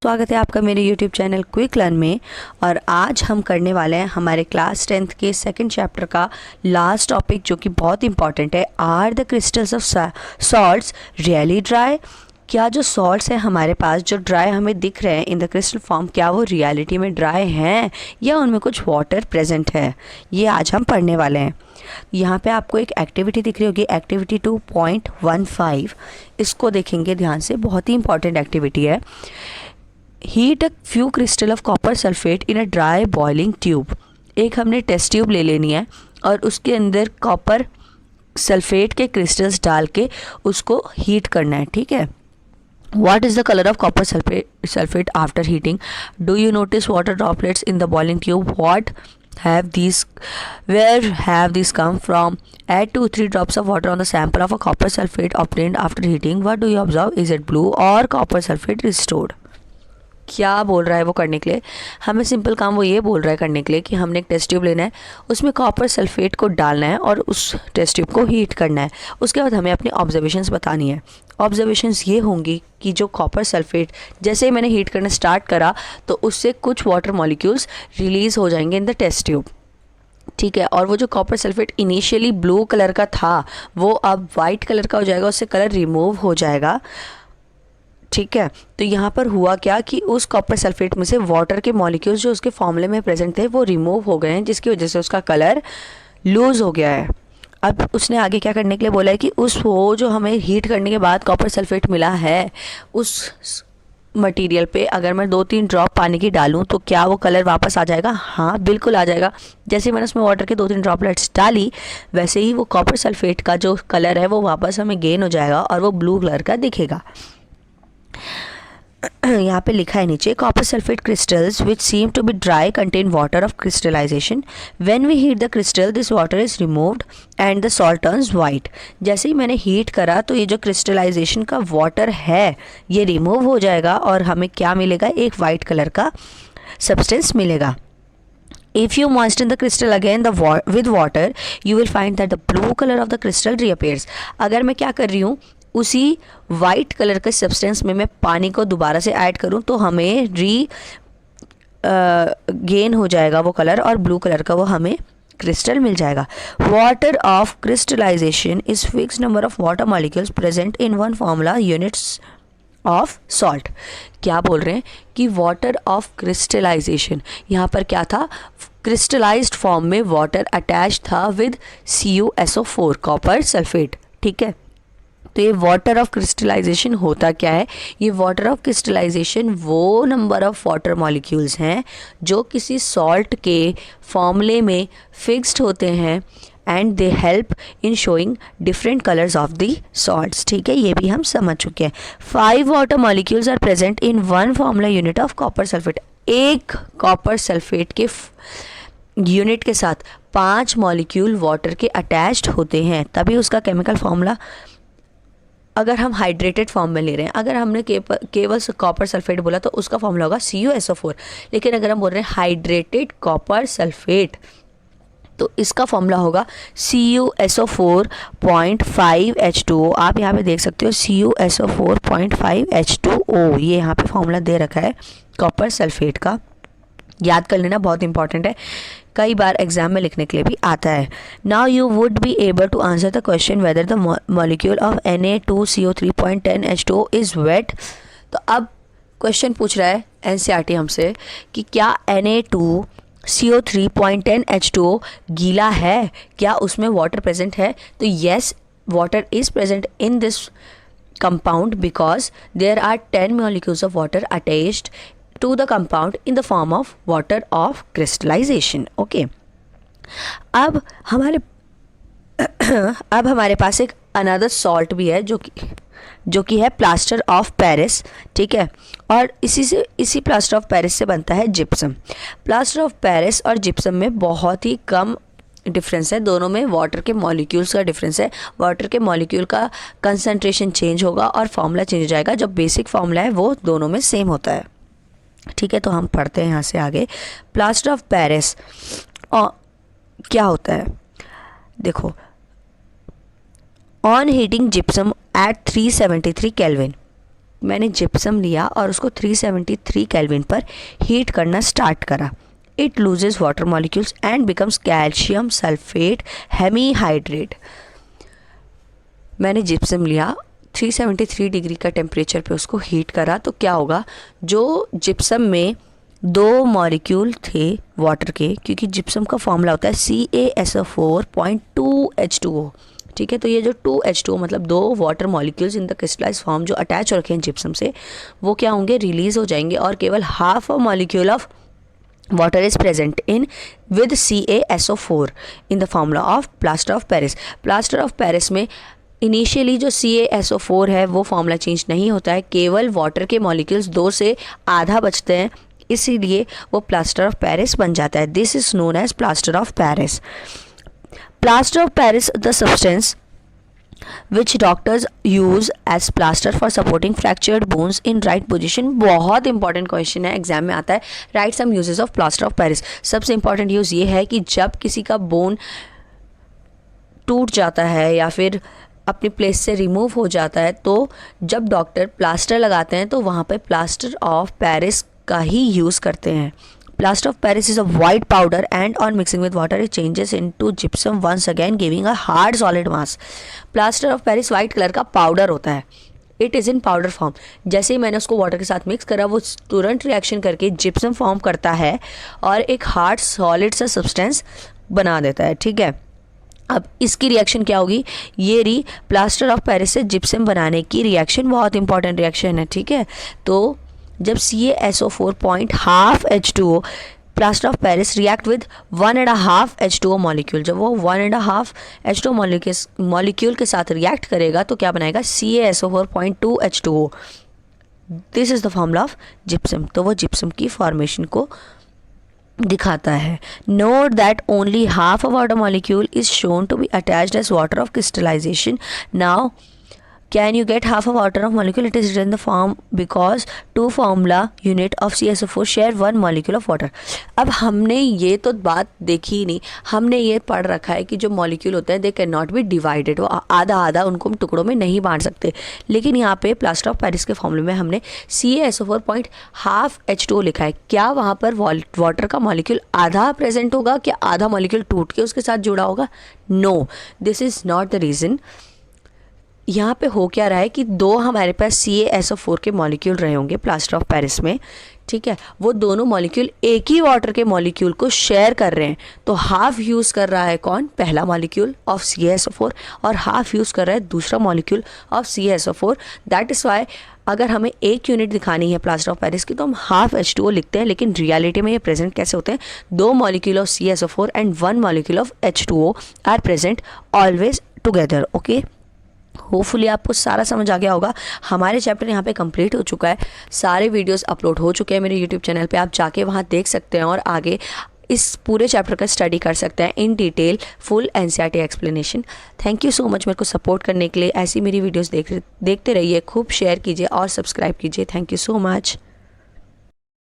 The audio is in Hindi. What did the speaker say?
स्वागत है आपका मेरे YouTube चैनल क्विक लर्न में। और आज हम करने वाले हैं हमारे क्लास 10th के सेकंड चैप्टर का लास्ट टॉपिक, जो कि बहुत इंपॉर्टेंट है। Are the crystals of salts really dry? क्या जो सॉल्ट्स हैं हमारे पास, जो ड्राई हमें दिख रहे हैं इन द क्रिस्टल फॉर्म, क्या वो रियलिटी में ड्राई हैं या उनमें कुछ वाटर प्रेजेंट है? ये आज हम पढ़ने वाले हैं। यहाँ पे आपको एक एक्टिविटी दिख रही होगी, एक्टिविटी 2.15। इसको देखेंगे ध्यान से, बहुत ही इंपॉर्टेंट एक्टिविटी है। Heat a few crystal of copper sulphate in a dry boiling tube. एक हमने टेस्ट ट्यूब ले लेनी है और उसके अंदर कॉपर सल्फेट के क्रिस्टल्स डाल के उसको हीट करना है, ठीक है। What is the color of copper sulfate after heating? Do you notice water droplets in the boiling tube? Where have these come from? Add 2-3 drops of water on the sample of a copper sulfate obtained after heating. What do you observe? Is it blue or copper sulfate restored? क्या बोल रहा है वो करने के लिए? हमें सिंपल काम वो ये बोल रहा है करने के लिए कि हमने एक टेस्ट ट्यूब लेना है, उसमें कॉपर सल्फेट को डालना है और उस टेस्ट ट्यूब को हीट करना है। उसके बाद हमें अपनी ऑब्जर्वेशंस बतानी है। ऑब्जर्वेशंस ये होंगी कि जो कॉपर सल्फेट जैसे ही मैंने हीट करना स्टार्ट करा तो उससे कुछ वाटर मॉलिक्यूल्स रिलीज़ हो जाएंगे इन द टेस्ट ट्यूब, ठीक है। और वो जो copper sulphate initially blue colour का था वो अब वाइट कलर का हो जाएगा, उससे कलर रिमूव हो जाएगा, ठीक है। तो यहाँ पर हुआ क्या कि उस कॉपर सल्फेट में से वाटर के मॉलिक्यूल्स जो उसके फॉर्मूले में प्रेजेंट थे वो रिमूव हो गए हैं, जिसकी वजह से उसका कलर लूज़ हो गया है। अब उसने आगे क्या करने के लिए बोला है कि उस वो जो हमें हीट करने के बाद कॉपर सल्फेट मिला है उस मटेरियल पे अगर मैं 2-3 ड्रॉप पानी की डालूं तो क्या वो कलर वापस आ जाएगा? हाँ, बिल्कुल आ जाएगा। जैसे मैंने उसमें वाटर के 2-3 ड्रॉपलेट्स डाली वैसे ही वो कॉपर सल्फेट का जो कलर है वो वापस हमें गेन हो जाएगा और वो ब्लू कलर का दिखेगा। यहाँ पे लिखा है नीचे, copper sulphate crystals which seem to be dry contain water of crystallisation. When we heat the crystal this water is removed and the salt turns white. जैसे ही मैंने हीट करा तो ये जो क्रिस्टलाइजेशन का वाटर है ये रिमूव हो जाएगा और हमें क्या मिलेगा? एक वाइट कलर का सब्सटेंस मिलेगा। If you moisten the crystal again with water, you will find that the blue color of the crystal reappears. अगर मैं क्या कर रही हूँ, उसी वाइट कलर के सब्सटेंस में मैं पानी को दोबारा से ऐड करूँ तो हमें गेन हो जाएगा वो कलर और ब्लू कलर का वो हमें क्रिस्टल मिल जाएगा। Water of crystallisation is fix number of water molecules present in one formula units of salt. क्या बोल रहे हैं कि वाटर ऑफ क्रिस्टलाइजेशन, यहाँ पर क्या था? क्रिस्टलाइज्ड फॉर्म में वाटर अटैच था विद CuSO4 कॉपर सल्फेट, ठीक है। तो ये वाटर ऑफ क्रिस्टलाइजेशन होता क्या है? ये वाटर ऑफ क्रिस्टलाइजेशन वो नंबर ऑफ वाटर मॉलिक्यूल्स हैं जो किसी सॉल्ट के फॉर्मूले में फिक्स्ड होते हैं and they help in showing different colours of the salts, ठीक है। ये भी हम समझ चुके हैं। 5 water molecules are present in one formula unit of copper sulphate. एक कॉपर सल्फेट के यूनिट के साथ 5 मॉलिक्यूल वाटर के अटैच्ड होते हैं, तभी उसका केमिकल फॉर्मूला। अगर हम हाइड्रेटेड फॉर्म में ले रहे हैं, अगर हमने केवल कॉपर सल्फेट बोला तो उसका फॉर्मूला होगा CuSO4, लेकिन अगर हम बोल रहे हैं हाइड्रेटेड कॉपर सल्फेट तो इसका फॉर्मूला होगा CuSO4.5H2O। आप यहाँ पे देख सकते हो CuSO4.5H2O, ये यहाँ पे फॉर्मूला दे रखा है कॉपर सल्फेट का। याद कर लेना, बहुत इंपॉर्टेंट है, कई बार एग्जाम में लिखने के लिए भी आता है। Now you would be able to answer the question whether the molecule of Na2CO3.10H2O is wet. तो अब क्वेश्चन पूछ रहा है NCERT हमसे कि क्या Na2CO3.10H2O गीला है, क्या उसमें वाटर प्रेजेंट है? तो yes, water is present in this compound because there are 10 molecules of water attached to the compound in the form of water of crystallization, okay। अब हमारे पास एक अनदर सॉल्ट भी है जो कि है प्लास्टर ऑफ पेरिस, ठीक है। और इसी प्लास्टर ऑफ पेरिस से बनता है जिप्सम। प्लास्टर ऑफ पेरिस और जिप्सम में बहुत ही कम डिफरेंस है, दोनों में वाटर के मॉलिक्यूल्स का डिफरेंस है। वाटर के मॉलिक्यूल का कंसंट्रेशन चेंज होगा और फॉर्मूला चेंज हो जाएगा, जो बेसिक फॉर्मूला है वो दोनों में सेम होता है, ठीक है। तो हम पढ़ते हैं यहाँ से आगे। प्लास्टर ऑफ पेरिस क्या होता है? देखो, on heating gypsum at 373 kelvin मैंने जिप्सम लिया और उसको 373 केल्विन पर हीट करना स्टार्ट करा. It loses water molecules and becomes calcium sulphate hemihydrate. मैंने जिप्सम लिया, 373 डिग्री का टेम्परेचर पे उसको हीट करा, तो क्या होगा, जो जिप्सम में 2 मॉलिक्यूल थे वाटर के, क्योंकि जिप्सम का फॉर्मूला होता है CaSO4.2H2O. ठीक है, तो ये जो 2H2O मतलब 2 water molecules in the crystallise form जो अटैच रखे हैं जिप्सम से, वो क्या होंगे, रिलीज हो जाएंगे और केवल half a molecule of water is present in with CaSO4 in the formula of plaster of Paris. plaster of Paris में इनिशियली जो CaSO4 है वो फॉर्मूला चेंज नहीं होता है, केवल वाटर के मॉलिक्यूल्स 2 से आधा बचते हैं, इसीलिए वो प्लास्टर ऑफ पेरिस बन जाता है. This is known as plaster of Paris. Plaster of Paris the substance which doctors use as plaster for supporting fractured bones in right position. बहुत इंपॉर्टेंट क्वेश्चन है, एग्जाम में आता है. Write some uses of plaster of Paris. सबसे इंपॉर्टेंट यूज़ ये है कि जब किसी का बोन टूट जाता है या फिर अपनी प्लेस से रिमूव हो जाता है, तो जब डॉक्टर प्लास्टर लगाते हैं तो वहाँ पे प्लास्टर ऑफ पेरिस का ही यूज़ करते हैं. Plaster of Paris is a white powder and on mixing with water it changes into gypsum once again giving a hard solid mass. Plaster of Paris white colour का पाउडर होता है. It is in powder form. जैसे ही मैंने उसको वाटर के साथ मिक्स करा, वो तुरंत रिएक्शन करके जिप्सम फॉर्म करता है और एक हार्ड सॉलिड सा सब्सटेंस बना देता है. ठीक है, अब इसकी रिएक्शन क्या होगी, ये रही प्लास्टर ऑफ पेरिस से जिप्सम बनाने की रिएक्शन. बहुत इंपॉर्टेंट रिएक्शन है. ठीक है, तो जब CaSO4.5H2O plaster of Paris react with 1.5 H2O molecule, जब वो 1.5 H2O मॉलिक्यूल के साथ रिएक्ट करेगा तो क्या बनाएगा, CaSO4.2 H2O. This is the formula of gypsum. तो वो जिप्सम की फॉर्मेशन को दिखाता है. Note that only half a water molecule is shown to be attached as water of crystallisation. Now can you get half a water of molecule? It is written in the form because 2 formula unit of CaSO4 share 1 molecule of water. अब हमने ये तो बात देखी ही नहीं, हमने ये पढ़ रखा है कि जो मॉलिक्यूल होते हैं they can not be divided, वो आधा आधा उनको हम टुकड़ों में नहीं बांट सकते. लेकिन यहाँ पे प्लास्टर ऑफ पेरिस के फॉर्मूले में हमने CaSO4.5H2O लिखा है. क्या वहाँ पर वाटर का मॉलिक्यूल आधा प्रेजेंट होगा, क्या आधा मॉलिक्यूल टूट के उसके साथ जुड़ा होगा? No, this is not the reason. यहाँ पे हो क्या रहा है कि 2 हमारे पास CaSO4 के मॉलिक्यूल रहे होंगे प्लास्टर ऑफ पेरिस में. ठीक है, वो दोनों मॉलिक्यूल एक ही वाटर के मॉलिक्यूल को शेयर कर रहे हैं, तो हाफ यूज़ कर रहा है कौन, पहला मॉलिक्यूल ऑफ CaSO4 और हाफ यूज़ कर रहा है दूसरा molecule of CaSO4. That is why अगर हमें एक यूनिट दिखानी है प्लास्टर ऑफ पेरिस की तो हम हाफ H2O लिखते हैं, लेकिन रियलिटी में ये प्रेजेंट कैसे होते हैं, 2 molecule of CaSO4 and 1 molecule of H2O are present always together. Okay, hopefully आपको सारा समझ आ गया होगा. हमारे चैप्टर यहाँ पे कंप्लीट हो चुका है, सारे वीडियोस अपलोड हो चुके हैं मेरे यूट्यूब चैनल पे, आप जाके वहाँ देख सकते हैं और आगे इस पूरे चैप्टर का स्टडी कर सकते हैं in detail, full NCERT explanation. Thank you so much मेरे को सपोर्ट करने के लिए. ऐसी मेरी वीडियोस देखते रहिए, खूब शेयर कीजिए और सब्सक्राइब कीजिए. Thank you so much.